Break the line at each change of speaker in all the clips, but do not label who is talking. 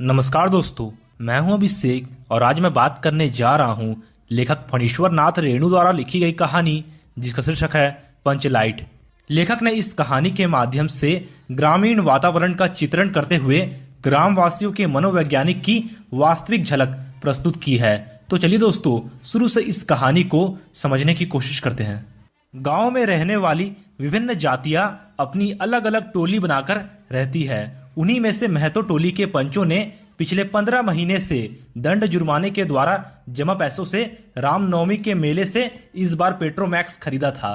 नमस्कार दोस्तों, मैं हूं अभिषेक और आज मैं बात करने जा रहा हूं लेखक फणीश्वर नाथ रेणु द्वारा लिखी गई कहानी जिसका शीर्षक है पंचलाइट। लेखक ने इस कहानी के माध्यम से ग्रामीण वातावरण का चित्रण करते हुए ग्रामवासियों के मनोवैज्ञानिक की वास्तविक झलक प्रस्तुत की है। तो चलिए दोस्तों, शुरू से इस कहानी को समझने की कोशिश करते हैं। गांव में रहने वाली विभिन्न जातियां अपनी अलग अलग टोली बनाकर रहती है। उन्हीं में से महतो टोली के पंचों ने पिछले 15 महीने से दंड जुर्माने के द्वारा जमा पैसों से रामनवमी के मेले से इस बार पेट्रोमैक्स खरीदा था।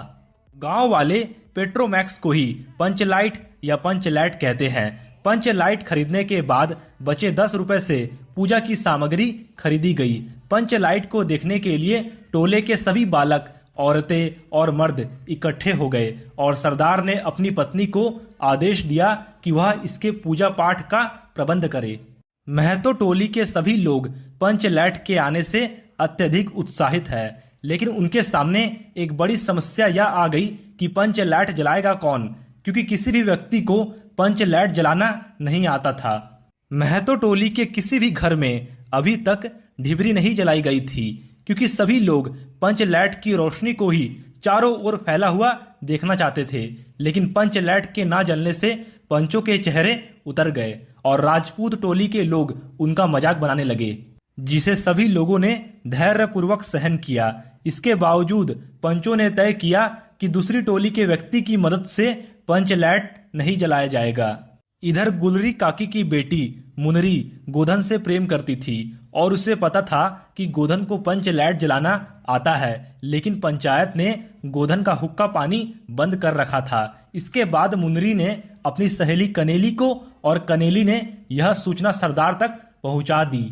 गांव वाले पेट्रोमैक्स को ही पंचलाइट या पंचलैट कहते हैं। पंचलाइट खरीदने के बाद बचे 10 रुपए से पूजा की सामग्री खरीदी गई। पंचलाइट को देखने के लिए टोले के सभी बालक, औरतें और मर्द इकट्ठे हो गए और सरदार ने अपनी पत्नी को आदेश दिया कि वह इसके पूजा पाठ का प्रबंध करे। महतो टोली के सभी लोग पंचलैट के आने से अत्यधिक उत्साहित है, लेकिन उनके सामने एक बड़ी समस्या यह आ गई कि पंचलैट जलाएगा कौन, क्योंकि किसी भी व्यक्ति को पंचलैट जलाना नहीं आता था। महतो टोली के किसी भी घर में अभी तक ढिबरी नहीं जलाई गई थी, क्योंकि सभी लोग पंचलैट की रोशनी को ही चारों ओर फैला हुआ देखना चाहते थे। लेकिन पंचलैट के ना जलने से पंचों के चेहरे उतर गए और राजपूत टोली के लोग उनका मजाक बनाने लगे, जिसे सभी लोगों ने धैर्यपूर्वक सहन किया। इसके बावजूद पंचों ने तय किया कि दूसरी टोली के व्यक्ति की मदद से पंचलैट नहीं जलाया जाएगा। इधर गुलरी काकी की बेटी मुनरी गोधन से प्रेम करती थी और उसे पता था कि गोधन को पंचलैट जलाना आता है, लेकिन पंचायत ने गोधन का हुक्का पानी बंद कर रखा था। इसके बाद मुनरी ने अपनी सहेली कनेली को और कनेली ने यह सूचना सरदार तक पहुंचा दी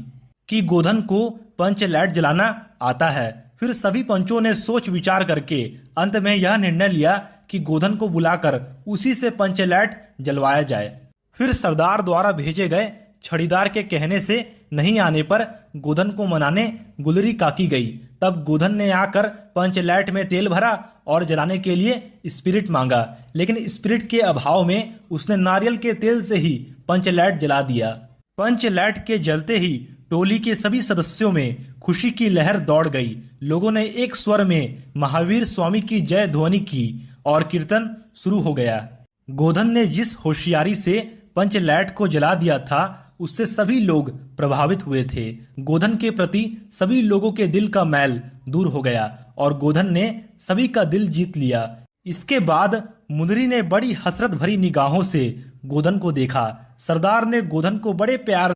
कि गोधन को पंचलैट जलाना आता है। फिर सभी पंचों ने सोच विचार करके अंत में यह निर्णय लिया कि गोधन को बुलाकर उसी से पंचलैट जलवाया जाए। फिर सरदार द्वारा भेजे गए छड़ीदार के कहने से नहीं आने पर गोधन को मनाने गुलरी काकी गई। तब गोधन ने आकर पंचलैट में तेल भरा और जलाने के लिए स्पिरिट मांगा, लेकिन स्पिरिट के अभाव में उसने नारियल के तेल से ही पंचलैट जला दिया। पंचलैट के जलते ही टोली के सभी सदस्यों में खुशी की लहर दौड़ गई। लोगों ने एक स्वर में महावीर स्वामी की जय ध्वनि की और कीर्तन शुरू हो गया। गोधन ने जिस होशियारी से पंचलैट को जला दिया था, उससे सभी लोग प्रभावित हुए थे। गोधन के प्रति सभी लोगों के दिल का मैल दूर हो गया और गोधन ने सभी का दिल जीत लिया। इसके बाद मुनरी ने बड़ी हसरत भरी निगाहों से गोधन को देखा। सरदार ने गोधन को बड़े प्यार